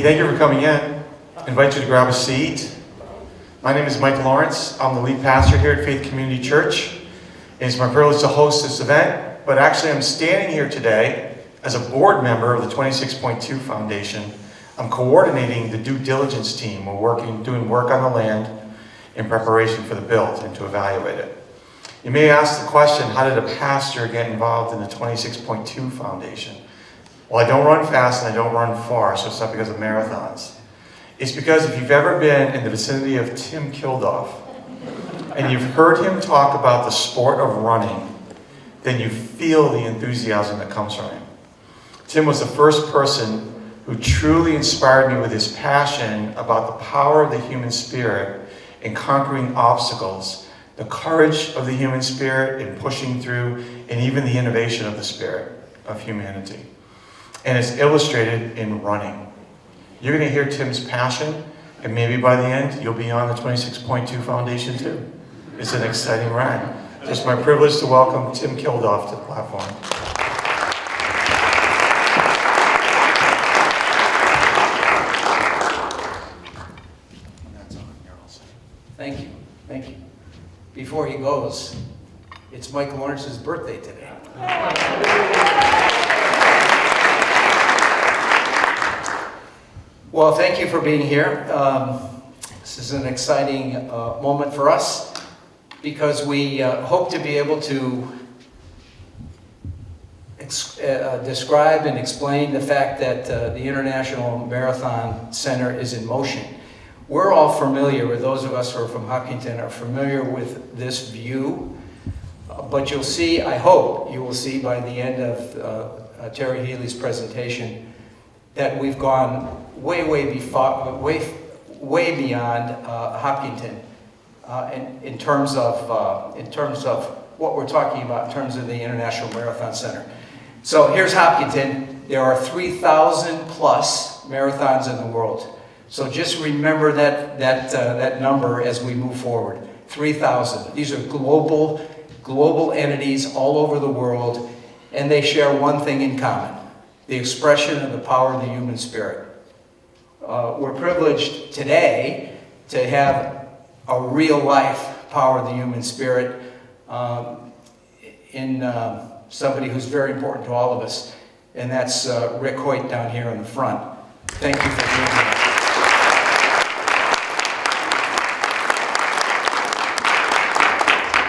Hey, thank you for coming in. I invite you to grab a seat. My name is Mike Lawrence. I'm the lead pastor here at Faith Community Church. It's my privilege to host this event, but actually I'm standing here today as a board member of the 26.2 Foundation. I'm coordinating the due diligence team. We're doing work on the land in preparation for the build and to evaluate it. You may ask the question, how did a pastor get involved in the 26.2 Foundation? Well, I don't run fast and I don't run far, so it's not because of marathons. It's because if you've ever been in the vicinity of Tim Kilduff and you've heard him talk about the sport of running, then you feel the enthusiasm that comes from him. Tim was the first person who truly inspired me with his passion about the power of the human spirit in conquering obstacles, the courage of the human spirit in pushing through, and even the innovation of the spirit of humanity. And it's illustrated in running. You're going to hear Tim's passion, and maybe by the end, you'll be on the 26.2 Foundation too. It's an exciting ride. It's my privilege to welcome Tim Kilduff to the platform. Thank you. Thank you. Before he goes, it's Mike Lawrence's birthday today. Well, thank you for being here. This is an exciting moment for us because we hope to be able to describe and explain the fact that the International Marathon Center is in motion. We're all familiar, with those of us who are from Hopkinton, are familiar with this view, but you'll see, I hope you will see by the end of Terry Healy's presentation, that we've gone way beyond Hopkinton in terms of what we're talking about in terms of the International Marathon Center. So here's Hopkinton. There are 3,000 plus marathons in the world. So just remember that number as we move forward. 3,000. These are global entities all over the world, and they share one thing in common: the expression of the power of the human spirit. We're privileged today to have a real-life power of the human spirit in somebody who's very important to all of us, and that's Rick Hoyt down here in the front. Thank you for being here.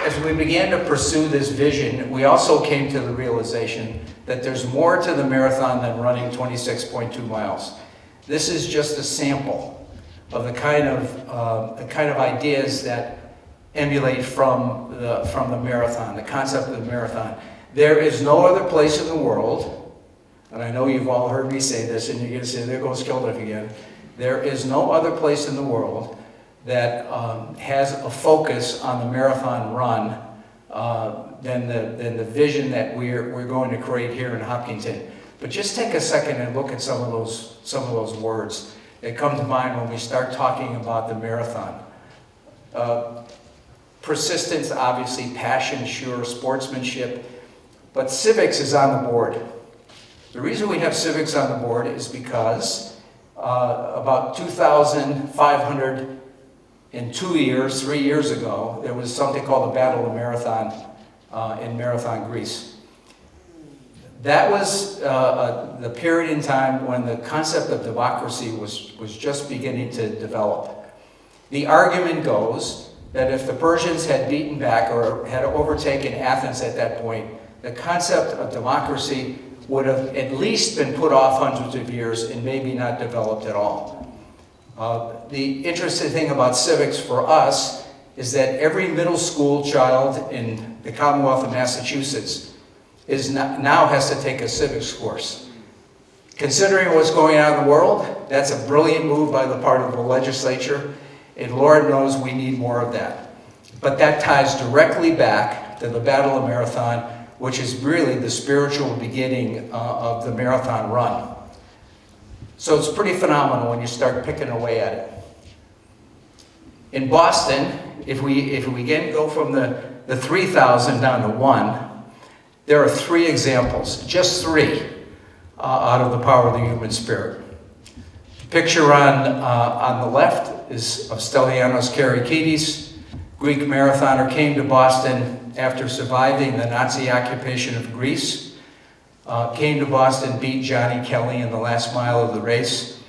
As we began to pursue this vision, we also came to the realization that there's more to the marathon than running 26.2 miles. This is just a sample of the kind of ideas that emulate from the marathon, the concept of the marathon. There is no other place in the world, and I know you've all heard me say this, and you're going to say, there goes Kilduff again. There is no other place in the world that has a focus on the marathon run than the vision that we're going to create here in Hopkinton. But just take a second and look at some of those words that come to mind when we start talking about the marathon. Persistence, obviously, passion, sure, sportsmanship, but civics is on the board. The reason we have civics on the board is because about 2,500 in 3 years ago, there was something called the Battle of Marathon in Marathon, Greece. That was the period in time when the concept of democracy was just beginning to develop. The argument goes that if the Persians had beaten back or had overtaken Athens at that point, the concept of democracy would have at least been put off hundreds of years and maybe not developed at all. The interesting thing about civics for us is that every middle school child in the Commonwealth of Massachusetts now has to take a civics course. Considering what's going on in the world, that's a brilliant move by the part of the legislature, and Lord knows we need more of that. But that ties directly back to the Battle of Marathon, which is really the spiritual beginning of the marathon run. So it's pretty phenomenal when you start picking away at it. In Boston, if we again go from the 3,000 down to 1, there are 3 examples, just 3, out of the power of the human spirit. Picture on the left is of Stelianos Karakides, Greek marathoner, came to Boston after surviving the Nazi occupation of Greece. Came to Boston, beat Johnny Kelly in the last mile of the race,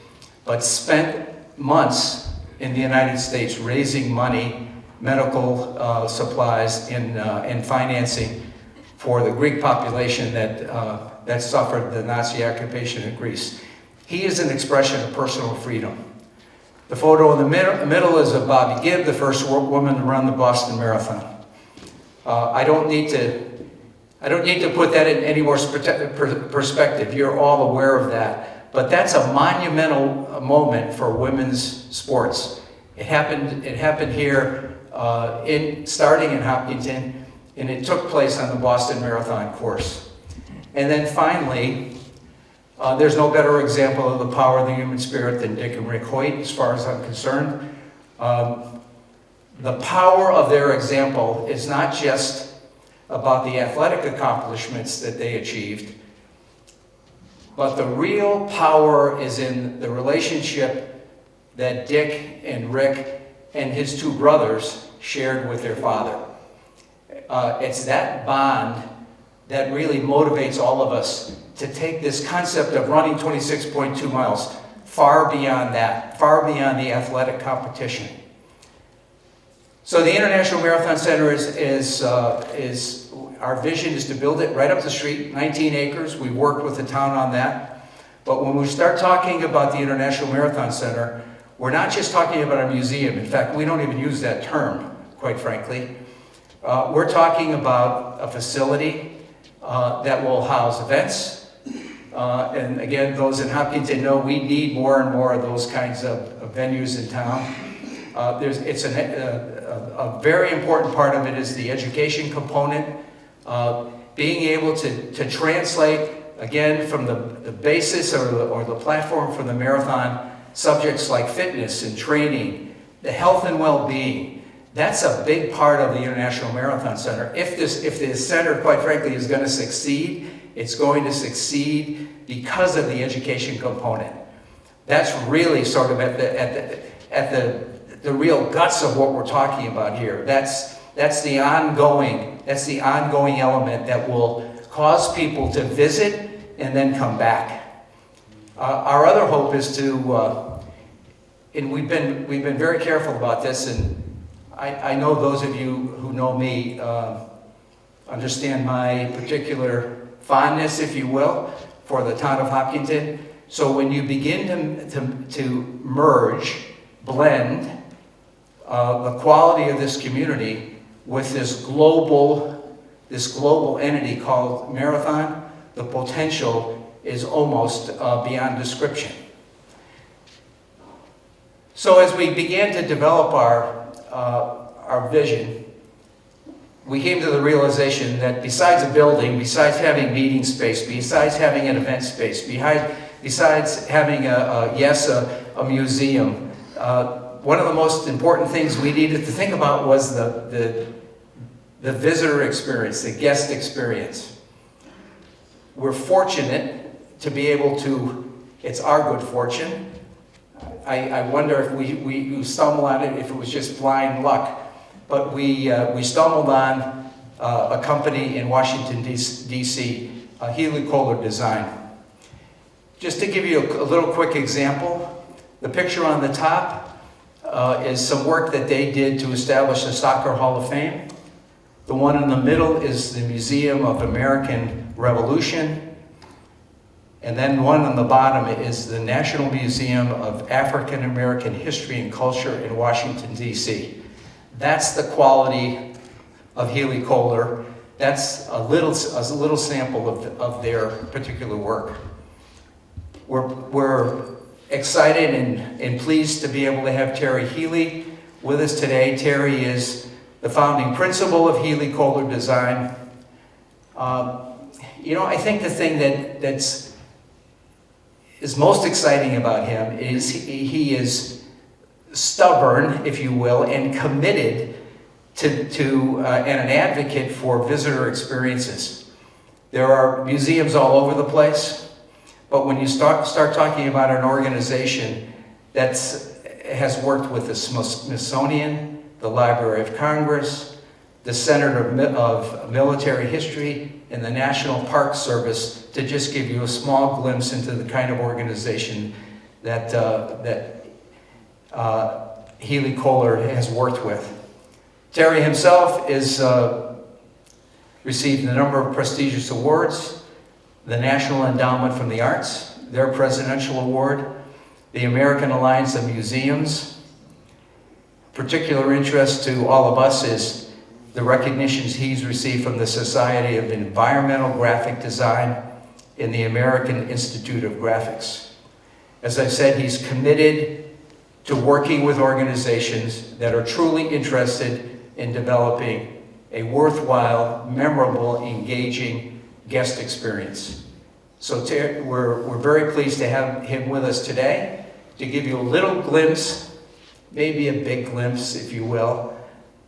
but spent months in the United States raising money, medical supplies, and financing for the Greek population that suffered the Nazi occupation of Greece. He is an expression of personal freedom. The photo in the middle is of Bobby Gibb, the first woman to run the Boston Marathon. I don't need to put that in any more perspective. You're all aware of that. But that's a monumental moment for women's sports. It happened here starting in Hopkinton, and it took place on the Boston Marathon course. And then finally, there's no better example of the power of the human spirit than Dick and Rick Hoyt, as far as I'm concerned. The power of their example is not just about the athletic accomplishments that they achieved, but the real power is in the relationship that Dick and Rick and his two brothers shared with their father. It's that bond that really motivates all of us to take this concept of running 26.2 miles far beyond that, far beyond the athletic competition. So the International Marathon Center is our vision is to build it right up the street, 19 acres. We worked with the town on that. But when we start talking about the International Marathon Center, we're not just talking about a museum. In fact, we don't even use that term, quite frankly. We're talking about a facility that will house events. And again, those in Hopkinton know we need more and more of those kinds of venues in town. A very important part of it is the education component. Being able to translate, again, from the basis or the platform for the marathon, subjects like fitness and training, the health and well-being. That's a big part of the International Marathon Center. If this center, quite frankly, is going to succeed, it's going to succeed because of the education component. That's really sort of at the real guts of what we're talking about here. That's the ongoing element that will cause people to visit and then come back. Our other hope is to, and we've been very careful about this, and I know those of you who know me understand my particular fondness, if you will, for the town of Hopkinton. So when you begin to blend the quality of this community with this global entity called Marathon, the potential is almost beyond description. So as we began to develop our vision, we came to the realization that besides a building, besides having meeting space, besides having an event space, besides having a museum, one of the most important things we needed to think about was the visitor experience, the guest experience. We're fortunate to be able to, it's our good fortune. I wonder if we stumbled on it, if it was just blind luck. But we stumbled on a company in Washington, D.C., Healy Kohler Design. Just to give you a little quick example, the picture on the top is some work that they did to establish the Soccer Hall of Fame. The one in the middle is the Museum of American Revolution. And then one on the bottom is the National Museum of African American History and Culture in Washington, D.C. That's the quality of Healy Kohler. That's a little sample of their particular work. We're excited and pleased to be able to have Terry Healy with us today. Terry is the founding principal of Healy Kohler Design. I think the thing that's most exciting about him is he is stubborn, if you will, and committed to and an advocate for visitor experiences. There are museums all over the place, but when you start talking about an organization has worked with the Smithsonian, the Library of Congress, the Center of Military History, and the National Park Service, to just give you a small glimpse into the kind of organization that Healy Kohler has worked with. Terry himself is received a number of prestigious awards: the National Endowment for the Arts, their Presidential Award, the American Alliance of Museums. Particular interest to all of us is the recognitions he's received from the Society of Environmental Graphic Design and the American Institute of Graphics. As I said, he's committed to working with organizations that are truly interested in developing a worthwhile, memorable, engaging guest experience. So we're very pleased to have him with us today to give you a little glimpse, maybe a big glimpse, if you will,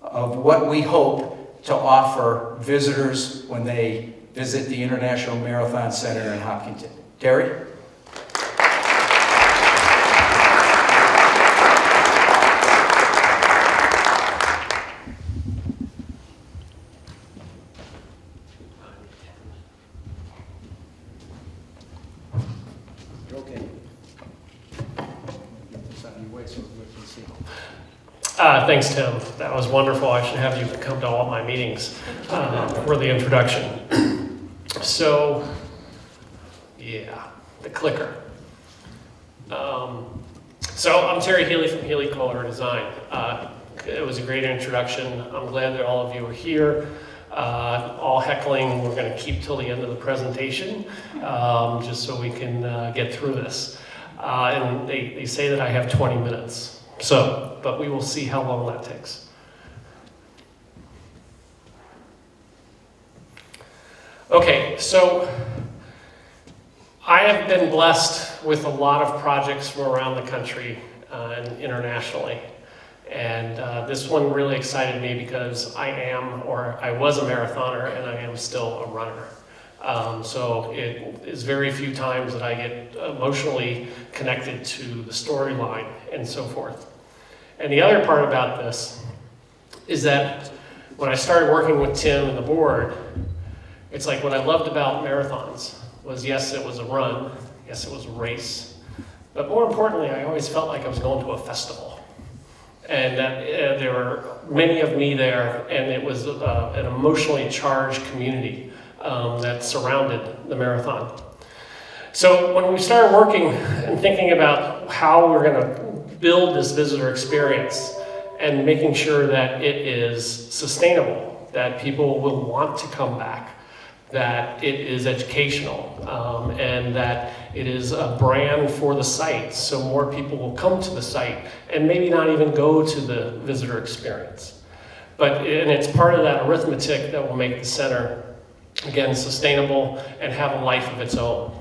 of what we hope to offer visitors when they visit the International Marathon Center in Hopkinton. Terry? Thanks, Tim. That was wonderful. I should have you come to all my meetings for the introduction. So, yeah, the clicker. So I'm Terry Healy from Healy Kohler Design. It was a great introduction. I'm glad that all of you are here. All heckling, we're going to keep till the end of the presentation, just so we can get through this. And they say that I have 20 minutes. But we will see how long that takes. Okay, so I have been blessed with a lot of projects from around the country and internationally. And this one really excited me because I was a marathoner and I am still a runner. So it is very few times that I get emotionally connected to the storyline and so forth. And the other part about this is that when I started working with Tim and the board, it's like what I loved about marathons was, yes, it was a run, yes, it was a race, but more importantly, I always felt like I was going to a festival. And that there were many of me there, and it was an emotionally charged community that surrounded the marathon. So when we started working and thinking about how we're going to build this visitor experience and making sure that it is sustainable, that people will want to come back, that it is educational, and that it is a brand for the site, so more people will come to the site and maybe not even go to the visitor experience. And it's part of that arithmetic that will make the center, again, sustainable and have a life of its own.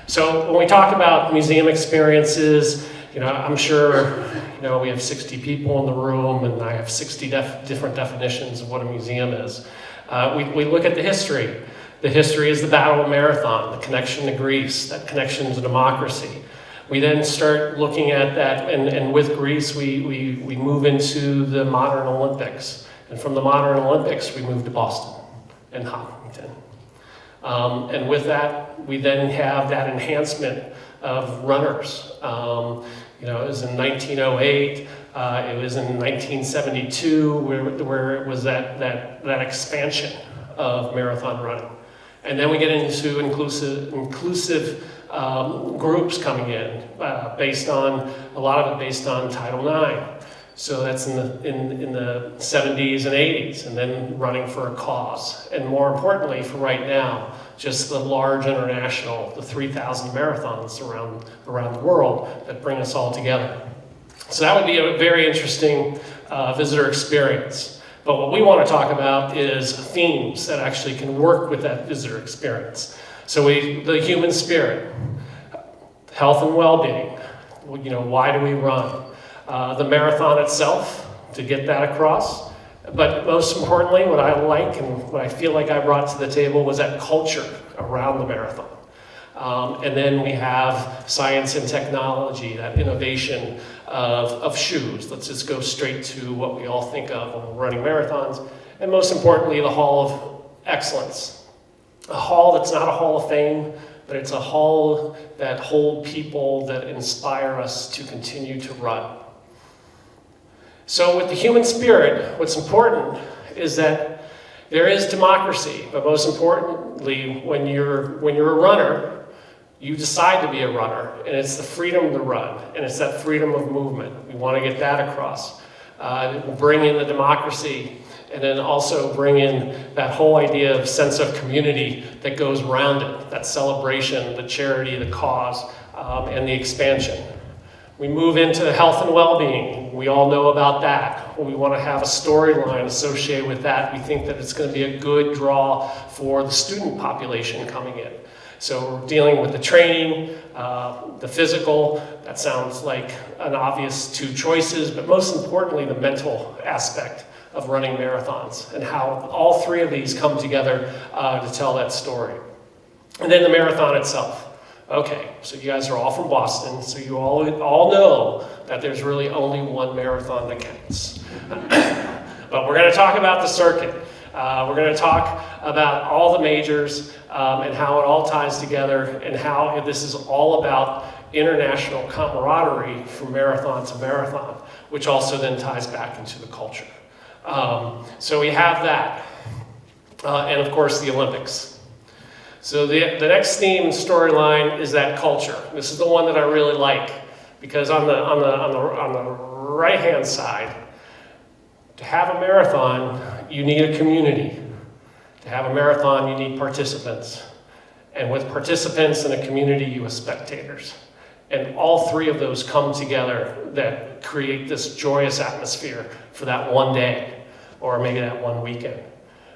So when we talk about museum experiences, I'm sure, we have 60 people in the room, and I have 60 different definitions of what a museum is. We look at the history. The history is the Battle of Marathon, the connection to Greece, that connection to democracy. We then start looking at that, and with Greece, we move into the modern Olympics. And from the modern Olympics, we move to Boston and Hopkinton. And with that, we then have that enhancement of runners. It was in 1908, it was in 1972, where it was that expansion of marathon running. And then we get into inclusive groups coming in, a lot of it based on Title IX. So that's in the 70s and 80s, and then running for a cause. And more importantly, for right now, just the large international, the 3,000 marathons around the world that bring us all together. So that would be a very interesting visitor experience. But what we want to talk about is themes that actually can work with that visitor experience. So the human spirit, health and well-being, why do we run? The marathon itself, to get that across. But most importantly, what I like and what I feel like I brought to the table was that culture around the marathon. And then we have science and technology, that innovation of shoes. Let's just go straight to what we all think of when we're running marathons. And most importantly, the Hall of Excellence. A hall that's not a Hall of Fame, but it's a hall that hold people that inspire us to continue to run. So with the human spirit, what's important is that there is democracy, but most importantly, when you're a runner, you decide to be a runner, and it's the freedom to run, and it's that freedom of movement. We want to get that across. Bring in the democracy, and then also bring in that whole idea of sense of community that goes around it, that celebration, the charity, the cause, and the expansion. We move into health and well-being. We all know about that. We want to have a storyline associated with that. We think that it's going to be a good draw for the student population coming in. So we're dealing with the training, the physical. That sounds like an obvious two choices, but most importantly, the mental aspect of running marathons and how all three of these come together to tell that story. And then the marathon itself. Okay, so you guys are all from Boston, so you all know that there's really only one marathon that counts. But we're going to talk about the circuit. We're going to talk about all the majors and how it all ties together and how this is all about international camaraderie from marathon to marathon, which also then ties back into the culture. So we have that. And of course the Olympics. So the next theme storyline is that culture. This is the one that I really like because on the right-hand side, to have a marathon, you need a community. To have a marathon, you need participants. And with participants and a community, you have spectators. And all three of those come together that create this joyous atmosphere for that one day, or maybe that one weekend.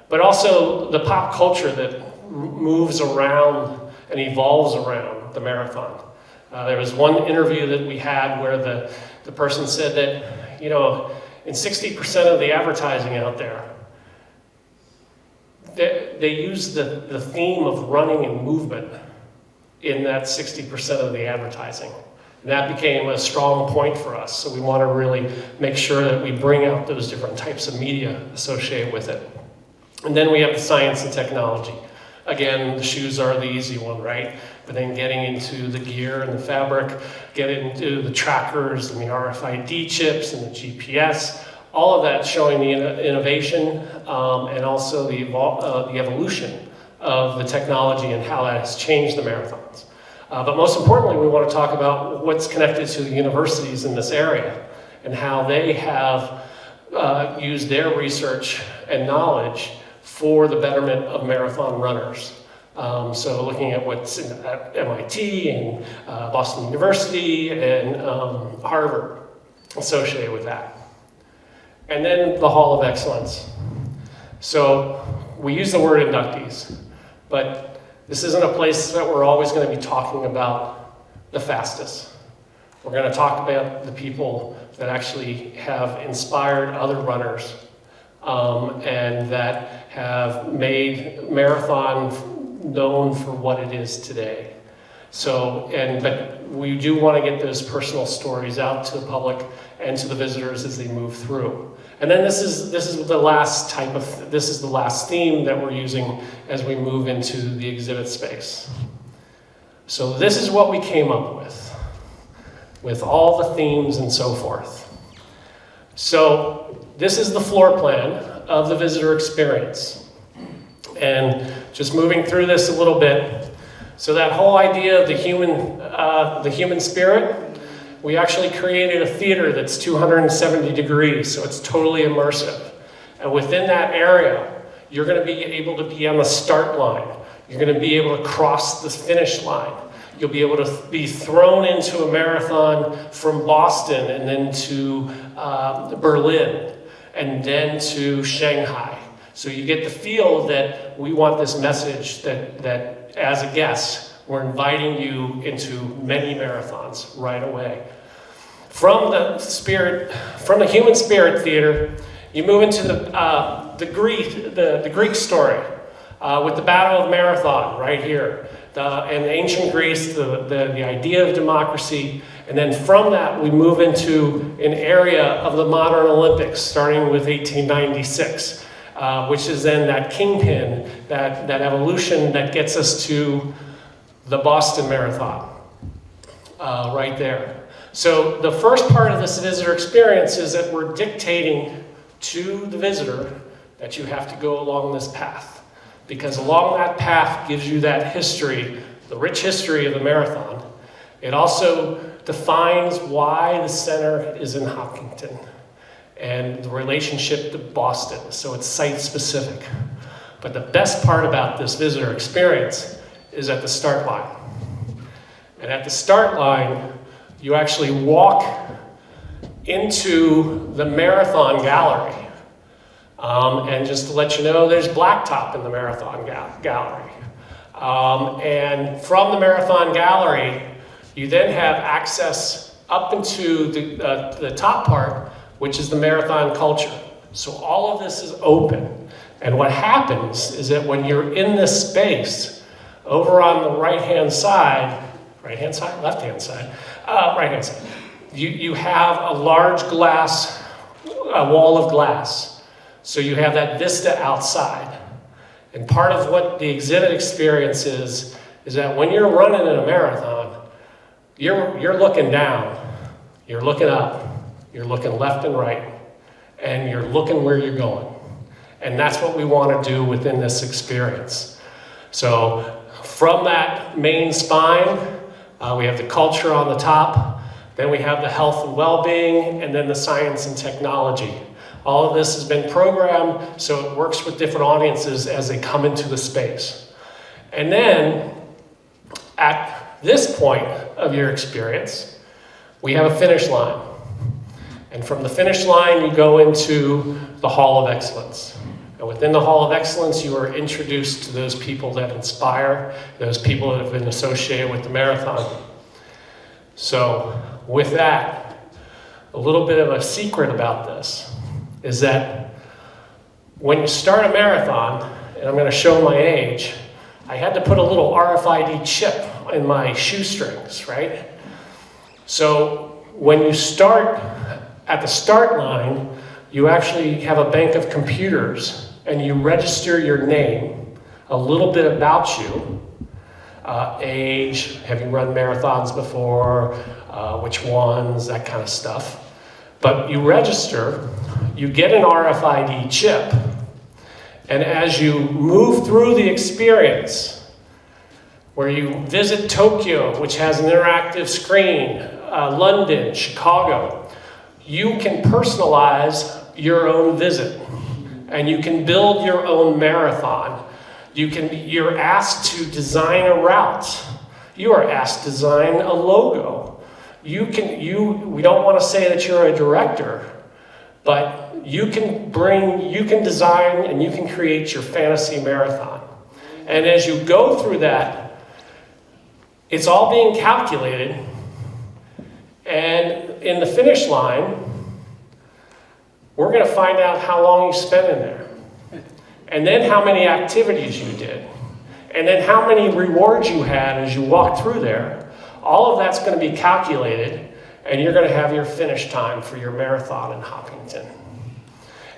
But also the pop culture that moves around and evolves around the marathon. There was one interview that we had where the person said that, you know, in 60% of the advertising out there, they use the theme of running and movement in that 60% of the advertising. And that became a strong point for us. So we want to really make sure that we bring out those different types of media associated with it. And then we have the science and technology. Again, the shoes are the easy one, right? But then getting into the gear and the fabric, getting into the trackers and the RFID chips and the GPS, all of that showing the innovation and also the evolution of the technology and how that has changed the marathons. But most importantly, we want to talk about what's connected to the universities in this area and how they have used their research and knowledge for the betterment of marathon runners. So looking at what's at MIT and Boston University and Harvard associated with that. And then the Hall of Excellence. So we use the word inductees, but this isn't a place that we're always going to be talking about the fastest. We're going to talk about the people that actually have inspired other runners and that have made marathon known for what it is today. So, but we do want to get those personal stories out to the public and to the visitors as they move through. And then this is the last this is the last theme that we're using as we move into the exhibit space. So this is what we came up with all the themes and so forth. So this is the floor plan of the visitor experience. And just moving through this a little bit. So that whole idea of the human spirit, we actually created a theater that's 270 degrees, so it's totally immersive. And within that area, you're going to be able to be on the start line. You're going to be able to cross the finish line. You'll be able to be thrown into a marathon from Boston and then to Berlin and then to Shanghai. So you get the feel that we want this message that as a guest, we're inviting you into many marathons right away. From the human spirit theater, you move into the Greek story with the Battle of Marathon right here. in ancient Greece, the idea of democracy, and then from that we move into an area of the modern Olympics, starting with 1896, which is then that kingpin, that evolution that gets us to the Boston Marathon, right there. So the first part of this visitor experience is that we're dictating to the visitor that you have to go along this path. Because along that path gives you that history, the rich history of the marathon. It also defines why the center is in Hopkinton and the relationship to Boston, so it's site-specific. But the best part about this visitor experience is at the start line. And at the start line, you actually walk into the marathon gallery. And just to let you know, there's blacktop in the marathon gallery. And from the marathon gallery, you then have access up into the top part, which is the marathon culture. So all of this is open. And what happens is that when you're in this space, over on the right-hand side, left-hand side, right-hand side, you have a large glass, a wall of glass. So you have that vista outside. And part of what the exhibit experience is that when you're running in a marathon, you're looking down, you're looking up, you're looking left and right, and you're looking where you're going. And that's what we want to do within this experience. So from that main spine, we have the culture on the top, then we have the health and well-being, and then the science and technology. All of this has been programmed so it works with different audiences as they come into the space. And then, at this point of your experience, we have a finish line. And from the finish line, you go into the Hall of Excellence. And within the Hall of Excellence, you are introduced to those people that inspire, those people that have been associated with the marathon. So, with that, a little bit of a secret about this is that when you start a marathon, and I'm going to show my age, I had to put a little RFID chip in my shoestrings, right? So when you start at the start line, you actually have a bank of computers and you register your name, a little bit about you, age, have you run marathons before, which ones, that kind of stuff. But you register, you get an RFID chip, and as you move through the experience, where you visit Tokyo, which has an interactive screen, London, Chicago, you can personalize your own visit, and you can build your own marathon. You're asked to design a route. You are asked to design a logo. We don't want to say that you're a director, but you can design and you can create your fantasy marathon. And as you go through that, it's all being calculated. And in the finish line, we're going to find out how long you spent in there. And then how many activities you did. And then how many rewards you had as you walked through there. All of that's going to be calculated, and you're going to have your finish time for your marathon in Hopkinton.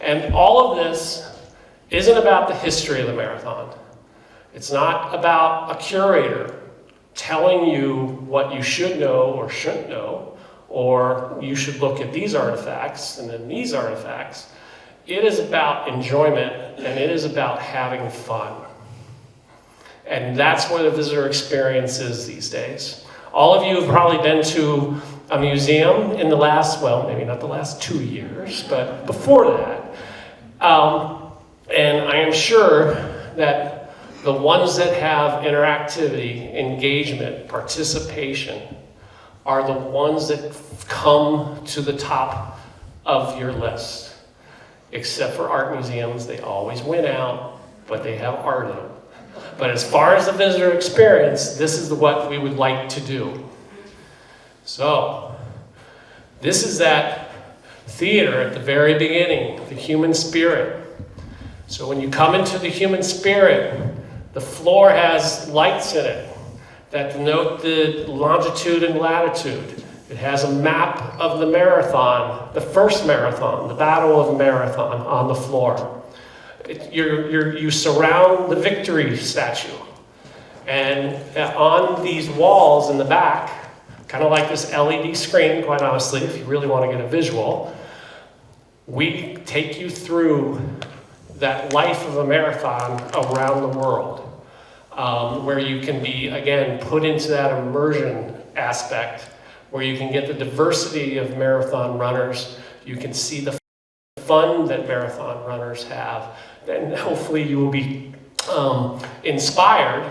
And all of this isn't about the history of the marathon. It's not about a curator telling you what you should know or shouldn't know, or you should look at these artifacts and then these artifacts. It is about enjoyment, and it is about having fun. And that's where the visitor experience is these days. All of you have probably been to a museum in the last, well, maybe not the last 2 years, but before that. And I am sure that the ones that have interactivity, engagement, participation, are the ones that come to the top of your list. Except for art museums, they always win out, but they have art in them. But as far as the visitor experience, this is what we would like to do. So, this is that theater at the very beginning, the human spirit. So when you come into the human spirit, the floor has lights in it. that denote the longitude and latitude. It has a map of the marathon, the first marathon, the Battle of Marathon on the floor. You surround the victory statue. And on these walls in the back, kind of like this LED screen, quite honestly, if you really want to get a visual, we take you through that life of a marathon around the world, where you can be, again, put into that immersion aspect, where you can get the diversity of marathon runners. You can see the fun that marathon runners have. And hopefully you will be inspired,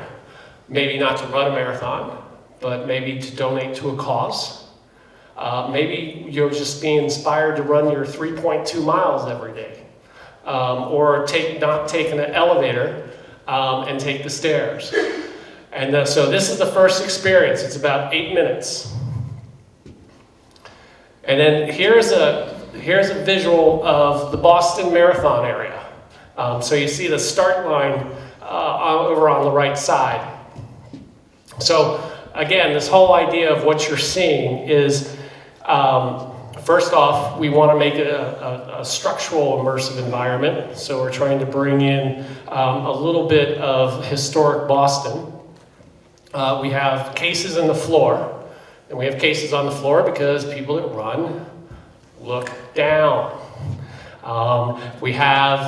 maybe not to run a marathon, but maybe to donate to a cause. Maybe you're just being inspired to run your 3.2 miles every day. Or not take an elevator and take the stairs. And so this is the first experience. It's about 8 minutes. And then here's a visual of the Boston Marathon area. So you see the start line over on the right side. So again, this whole idea of what you're seeing is, first off, we want to make it a structural immersive environment. So we're trying to bring in a little bit of historic Boston. We have cases in the floor. And we have cases on the floor because people that run look down. We have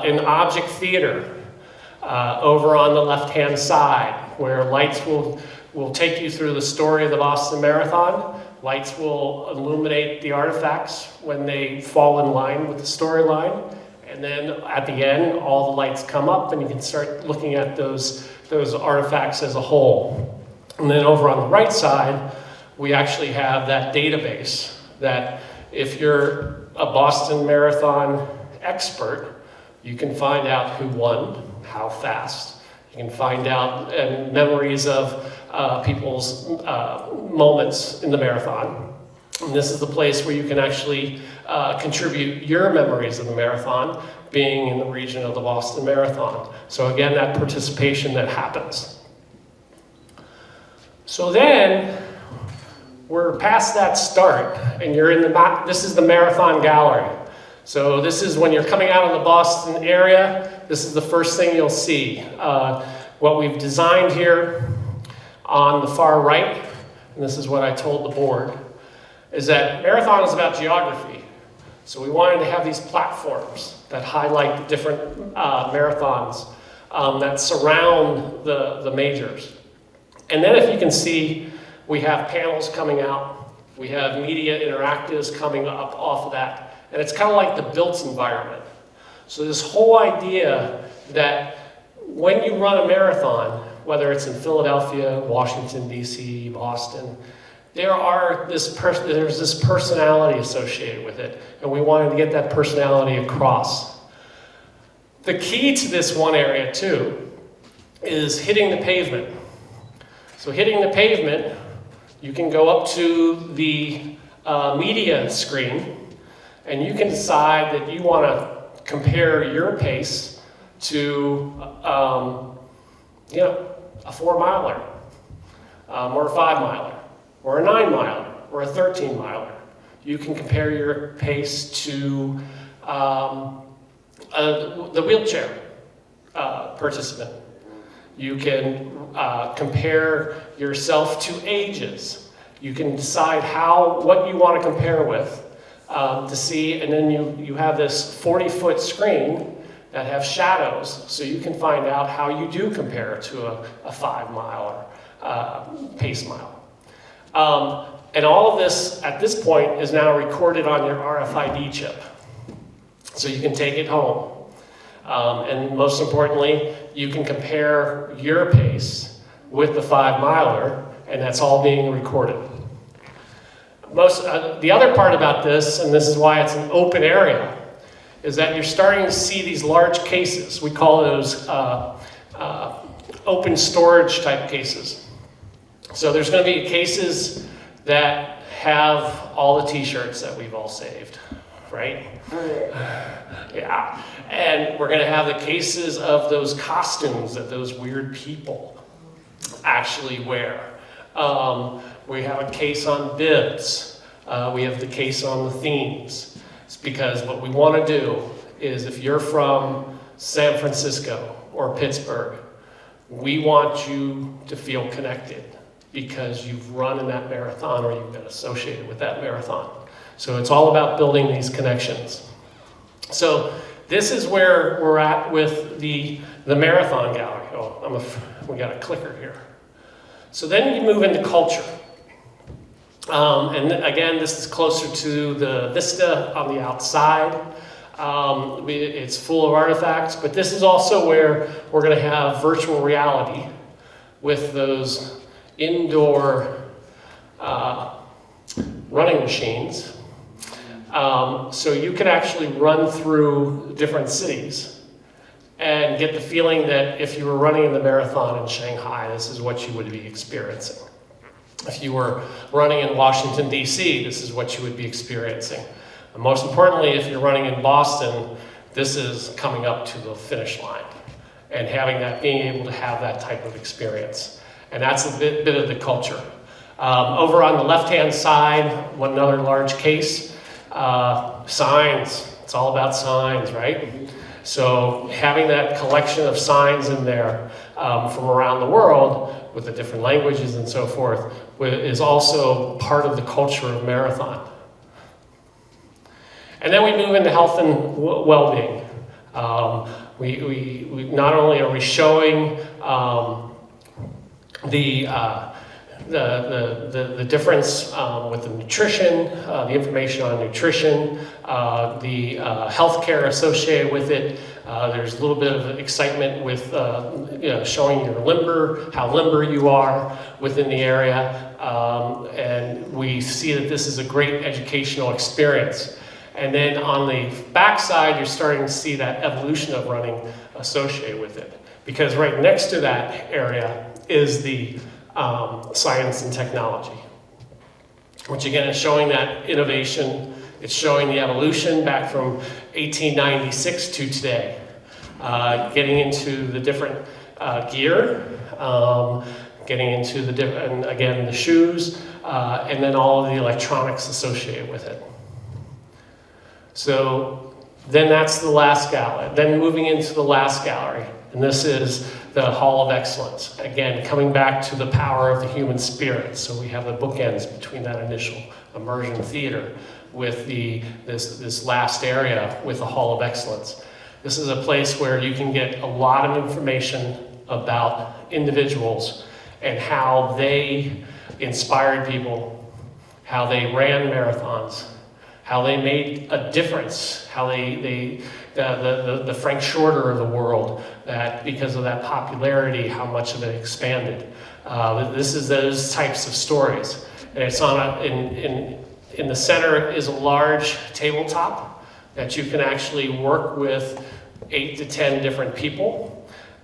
an object theater over on the left-hand side, where lights will take you through the story of the Boston Marathon. Lights will illuminate the artifacts when they fall in line with the storyline. And then at the end, all the lights come up and you can start looking at those artifacts as a whole. And then over on the right side, we actually have that database that if you're a Boston Marathon expert, you can find out who won, how fast. You can find out memories of people's moments in the marathon. And this is the place where you can actually contribute your memories of the marathon, being in the region of the Boston Marathon. So again, that participation that happens. So then, we're past that start, and you're in this is the marathon gallery. So this is when you're coming out of the Boston area, this is the first thing you'll see. What we've designed here on the far right, and this is what I told the board, is that marathon is about geography. So we wanted to have these platforms that highlight the different marathons that surround the majors. And then if you can see, we have panels coming out. We have media interactives coming up off of that. And it's kind of like the built environment. So this whole idea that when you run a marathon, whether it's in Philadelphia, Washington, D.C., Boston, there's this personality associated with it. And we wanted to get that personality across. The key to this one area, too, is hitting the pavement. So hitting the pavement, you can go up to the media screen, and you can decide that you want to compare your pace to, a 4-miler, or a 5-miler, or a 9-miler, or a 13-miler. You can compare your pace to the wheelchair participant. You can compare yourself to ages. You can decide what you want to compare with to see, and then you have this 40-foot screen that have shadows, so you can find out how you do compare to a 5-mile pace mile. And all of this, at this point, is now recorded on your RFID chip. So you can take it home. And most importantly, you can compare your pace with the 5-miler, and that's all being recorded. The other part about this, and this is why it's an open area, is that you're starting to see these large cases. We call those open storage type cases. So there's going to be cases that have all the t-shirts that we've all saved, right? Yeah. And we're going to have the cases of those costumes that those weird people actually wear. We have a case on bibs. We have the case on the themes. It's because what we want to do is, if you're from San Francisco or Pittsburgh, we want you to feel connected because you've run in that marathon or you've been associated with that marathon. So it's all about building these connections. So this is where we're at with the marathon gallery. Oh, we got a clicker here. So then you move into culture. And again, this is closer to the vista on the outside. It's full of artifacts, but this is also where we're going to have virtual reality with those indoor running machines. So you can actually run through different cities and get the feeling that if you were running in the marathon in Shanghai, this is what you would be experiencing. If you were running in Washington, D.C., this is what you would be experiencing. And most importantly, if you're running in Boston, this is coming up to the finish line and being able to have that type of experience. And that's a bit of the culture. Over on the left-hand side, another large case, signs. It's all about signs, right? So having that collection of signs in there from around the world with the different languages and so forth is also part of the culture of marathon. And then we move into health and well-being. We not only are we showing the difference with the nutrition, the information on nutrition, the healthcare associated with it. There's a little bit of excitement with showing your how limber you are within the area, and we see that this is a great educational experience. And then on the backside, you're starting to see that evolution of running associated with it, because right next to that area is the science and technology, which again is showing that innovation. It's showing the evolution back from 1896 to today, getting into the different gear, getting into the shoes, and then all of the electronics associated with it. So then that's the last gallery. Then moving into the last gallery, and this is the Hall of Excellence. Again, coming back to the power of the human spirit. So we have the bookends between that initial immersion theater with this last area with the Hall of Excellence. This is a place where you can get a lot of information about individuals and how they inspired people, how they ran marathons, how they made a difference, how the Frank Shorter of the world, that because of that popularity, how much of it expanded. This is those types of stories. And it's in the center is a large tabletop that you can actually work with 8 to 10 different people.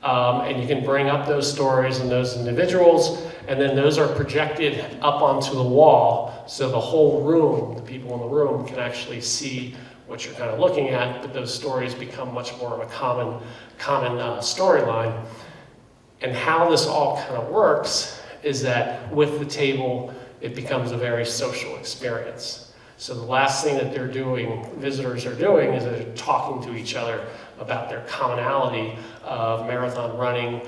And you can bring up those stories and those individuals, and then those are projected up onto the wall, so the whole room, the people in the room, can actually see what you're kind of looking at, but those stories become much more of a common storyline. And how this all kind of works is that with the table, it becomes a very social experience. So the last thing that visitors are doing, is they're talking to each other about their commonality of marathon running,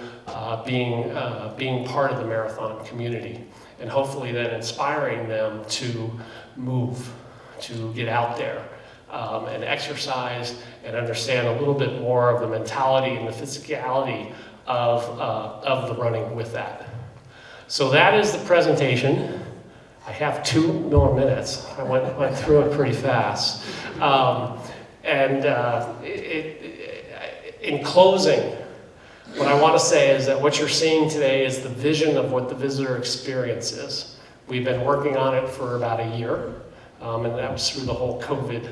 being part of the marathon community, and hopefully then inspiring them to move, to get out there and exercise and understand a little bit more of the mentality and the physicality of the running with that. So that is the presentation. I have 2 more minutes. I went through it pretty fast. In closing, what I want to say is that what you're seeing today is the vision of what the visitor experience is. We've been working on it for about a year, and that was through the whole COVID.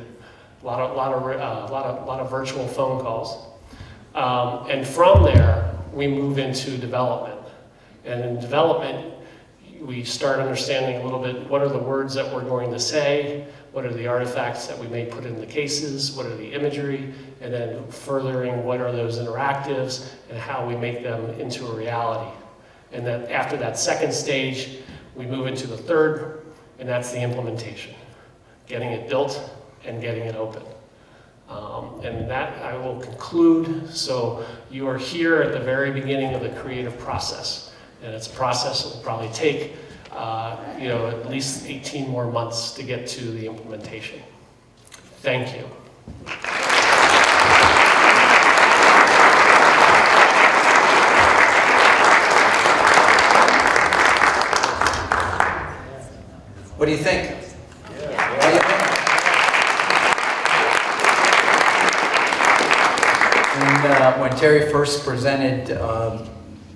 A lot of virtual phone calls, and from there we move into development. And in development, we start understanding a little bit what are the words that we're going to say, what are the artifacts that we may put in the cases, what are the imagery, and then furthering what are those interactives and how we make them into a reality. And then after that second stage, we move into the third, and that's the implementation. Getting it built and getting it open. And that I will conclude. So you are here at the very beginning of the creative process. And it's a process that will probably take at least 18 more months to get to the implementation. Thank you. What do you think? What do you think? And when Terry first presented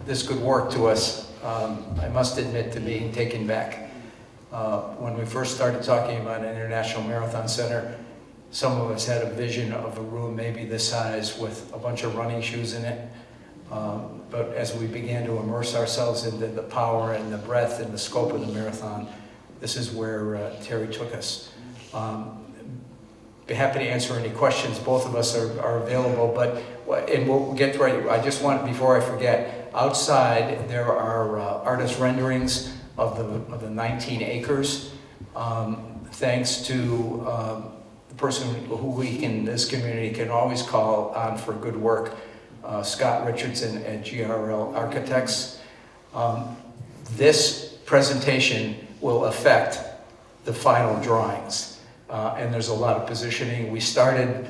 this good work to us, I must admit to being taken back. When we first started talking about an International Marathon Center, some of us had a vision of a room maybe this size with a bunch of running shoes in it. But as we began to immerse ourselves into the power and the breadth and the scope of the marathon, this is where Terry took us. Be happy to answer any questions. Both of us are available, and we'll get to it. I just want, before I forget, outside there are artist renderings of the 19 acres. Thanks to the person who we in this community can always call on for good work, Scott Richardson at GRL Architects. This presentation will affect the final drawings. And there's a lot of positioning. We started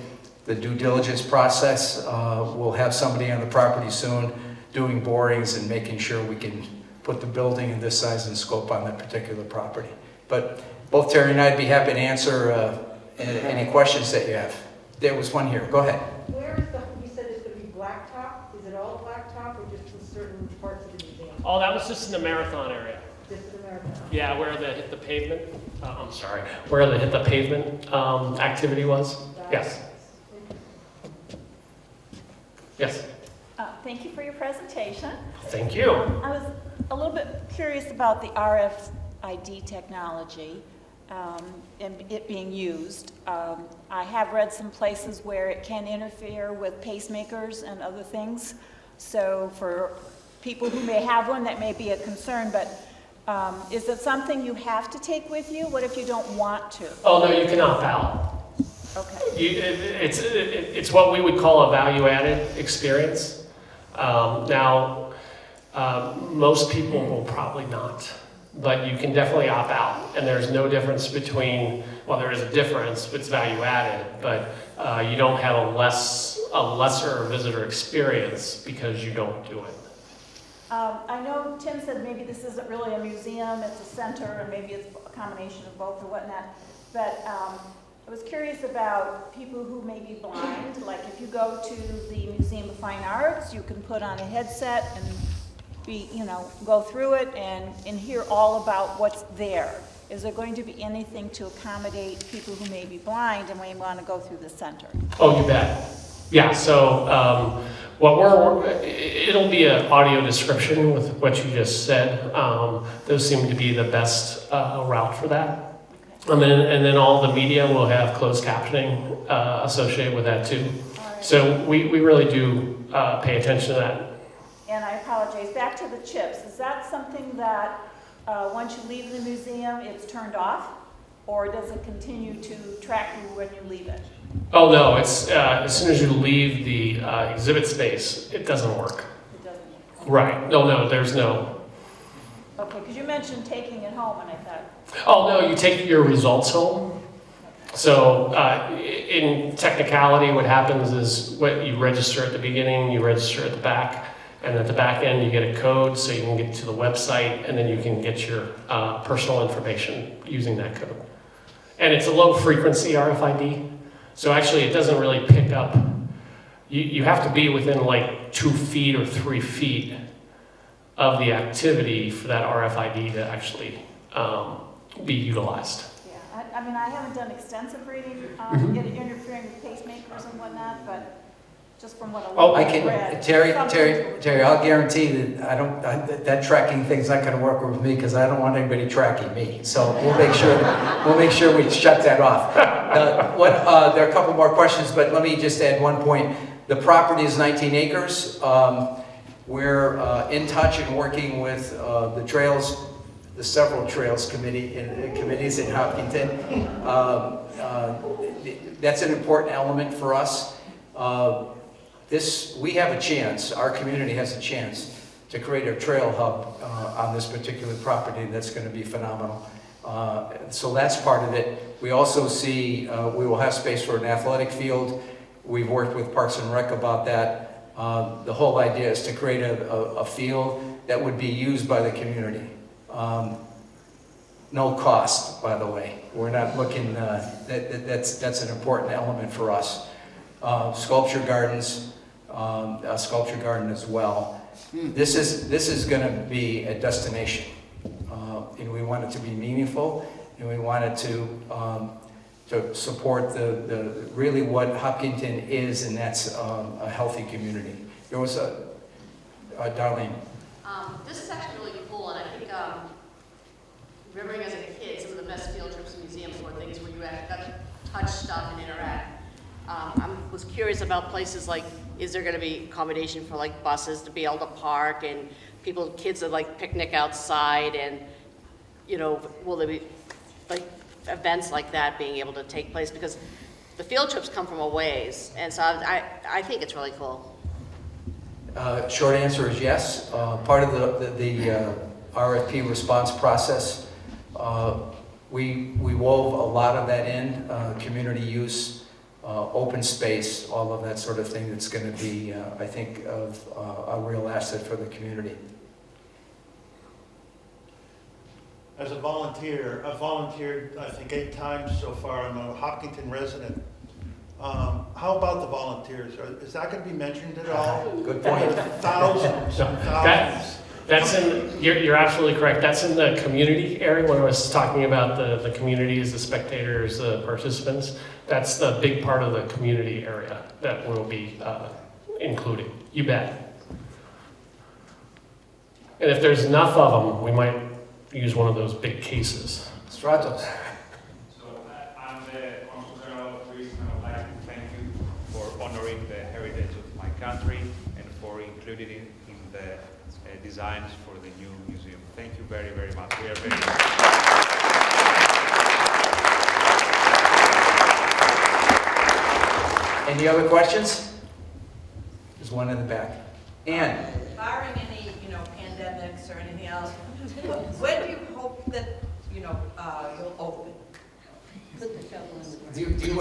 the due diligence process. We'll have somebody on the property soon doing borings and making sure we can put the building in this size and scope on that particular property. But both Terry and I'd be happy to answer any questions that you have. There was one here. Go ahead. Where is you said it's going to be blacktop? Is it all blacktop or just in certain parts of the museum? Oh, that was just in the marathon area. Just in America? Yeah, where the hit the pavement, where the hit the pavement activity was. Yes. Yes. Thank you for your presentation. Thank you. I was a little bit curious about the RFID technology and it being used. I have read some places where it can interfere with pacemakers and other things. So for people who may have one, that may be a concern, but is it something you have to take with you? What if you don't want to? Oh, no, you can opt out. Okay. It's what we would call a value-added experience. Now, most people will probably not, but you can definitely opt out. And there's no difference between, well, there is a difference, it's value-added, but you don't have a lesser visitor experience because you don't do it. I know Tim said maybe this isn't really a museum, it's a center, and maybe it's a combination of both or whatnot, but I was curious about people who may be blind. Like if you go to the Museum of Fine Arts, you can put on a headset and go through it and hear all about what's there. Is there going to be anything to accommodate people who may be blind and may want to go through the center? Oh, you bet. Yeah, so it'll be an audio description with what you just said. Those seem to be the best route for that. And then all the media will have closed captioning associated with that too. Right. So we really do pay attention to that. And I apologize, back to the chips. Is that something that once you leave the museum, it's turned off? Or does it continue to track you when you leave it? Oh no, it's as soon as you leave the exhibit space, it doesn't work. It doesn't work. Right, no, there's no. Okay, because you mentioned taking it home and I thought. Oh no, you take your results home. So in technicality, what happens is what you register at the beginning, you register at the back, and at the back end you get a code so you can get to the website and then you can get your personal information using that code. And it's a low frequency RFID, so actually it doesn't really pick up. You have to be within like 2 feet or 3 feet of the activity for that RFID to actually be utilized. Yeah, I mean, I haven't done extensive reading interfering with pacemakers and whatnot, but just from what I read. Terry, I'll guarantee that that tracking thing's not going to work with me because I don't want anybody tracking me. So we'll make sure we shut that off. There are a couple more questions, but let me just add one point. The property is 19 acres. We're in touch and working with the trails, the several trails committees in Hopkinton. That's an important element for us. We have a chance, our community has a chance to create a trail hub on this particular property that's going to be phenomenal. So that's part of it. We also see we will have space for an athletic field. We've worked with Parks and Rec about that. The whole idea is to create a field that would be used by the community. No cost, by the way. We're not looking, that's an important element for us. Sculpture gardens, a sculpture garden as well. This is going to be a destination, and we want it to be meaningful, and we want it to support really what Hopkinton is, and that's a healthy community. There was Darlene. This is actually really cool, and I think remembering as a kid, some of the best field trips to museums were things where you actually got to touch stuff and interact. I was curious about places like, is there going to be accommodation for like buses to be able to park and kids that like picnic outside, and will there be like events like that being able to take place? Because the field trips come from a ways, and so I think it's really cool. Short answer is yes. Part of the RFP response process, we wove a lot of that in, community use, open space, all of that sort of thing that's going to be, I think, of a real asset for the community. As a volunteer, I've volunteered, I think, 8 times so far. I'm a Hopkinton resident. How about the volunteers? Is that going to be mentioned at all? Good point. Thousands and thousands. That's you're absolutely correct. That's in the community area when I was talking about the community as the spectators, the participants. That's the big part of the community area that will be included. You bet. And if there's enough of them, we might use one of those big cases. Stratos. So I'm the consular priest, and I would like to thank you for honoring the heritage of my country and for including it in the designs for the new museum. Thank you very, very much. We are very Any other questions? There's one in the back. Ann. Barring any, pandemics or anything else, when do you hope that, you'll open? Put the shovel in the ground. Do you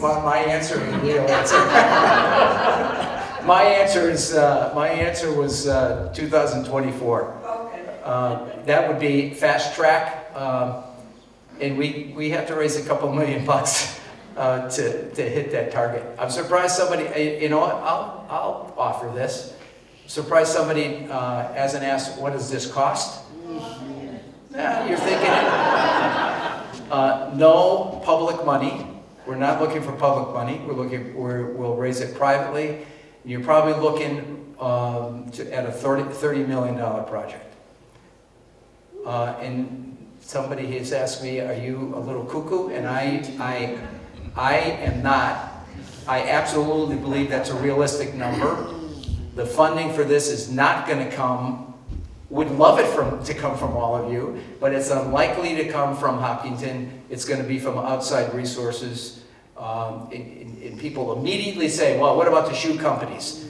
want my answer or the real answer? My answer was 2024. Okay. That would be fast track, and we have to raise a couple $1 million to hit that target. I'm surprised somebody, I'll offer this. I'm surprised somebody hasn't asked, what does this cost? Yeah, you're thinking it. No public money. We're not looking for public money. We'll raise it privately. You're probably looking at a $30 million project. And somebody has asked me, are you a little cuckoo? And I am not. I absolutely believe that's a realistic number. The funding for this is not going to come, would love it to come from all of you, but it's unlikely to come from Hopkinton. It's going to be from outside resources. And people immediately say, well, what about the shoe companies?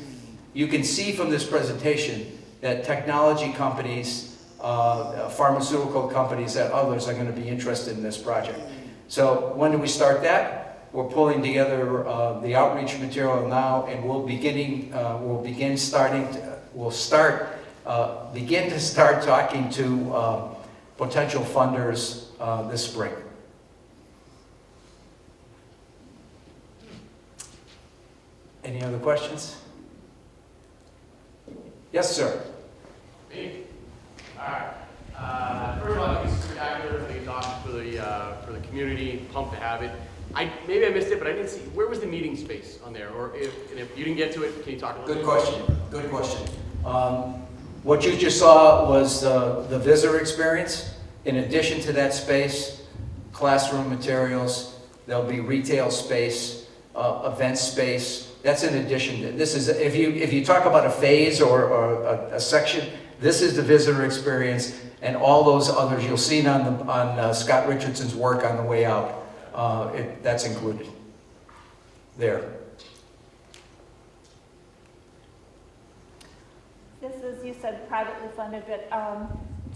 You can see from this presentation that technology companies, pharmaceutical companies, and others are going to be interested in this project. So when do we start that? We're pulling together the outreach material now, and we'll begin to start talking to potential funders this spring. Any other questions? Yes, sir. Me? All right. First of all, I think it's spectacular. I think it's awesome for the community. Pumped to have it. Maybe I missed it, but I didn't see. Where was the meeting space on there? Or if you didn't get to it, can you talk a little bit? Good question. What you just saw was the visitor experience. In addition to that space, classroom materials, there'll be retail space, event space. That's in addition to, this is, if you talk about a phase or a section, this is the visitor experience, and all those others, you'll see it on Scott Richardson's work on the way out. That's included there. This is, you said, privately funded, but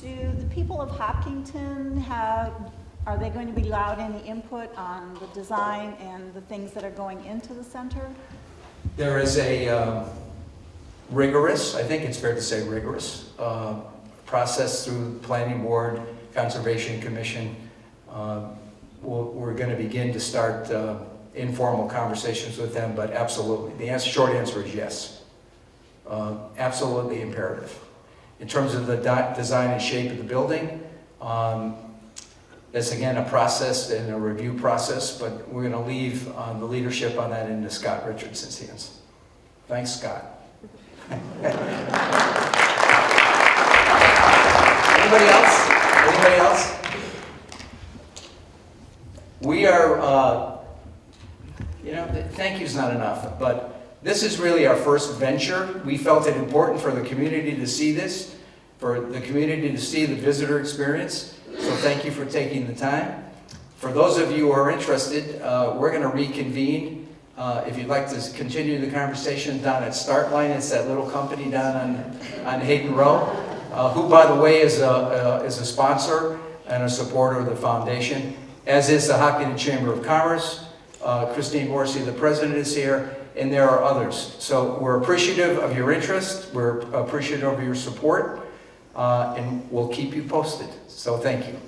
do the people of Hopkinton are they going to be allowed any input on the design and the things that are going into the center? There is a rigorous, I think it's fair to say rigorous, process through the Planning Board, Conservation Commission. We're going to begin to start informal conversations with them, but absolutely. The short answer is yes. Absolutely imperative. In terms of the design and shape of the building, that's again a process and a review process, but we're going to leave the leadership on that into Scott Richardson's hands. Thanks, Scott. Anybody else? Anybody else? We are, thank you's not enough, but this is really our first venture. We felt it important for the community to see this, for the community to see the visitor experience. So thank you for taking the time. For those of you who are interested, we're going to reconvene. If you'd like to continue the conversation down at Startline, it's that little company down on Hayden Row, who, by the way, is a sponsor and a supporter of the foundation, as is the Hopkinton Chamber of Commerce. Christine Morrissey, the president, is here, and there are others. So we're appreciative of your interest. We're appreciative of your support, and we'll keep you posted. So thank you.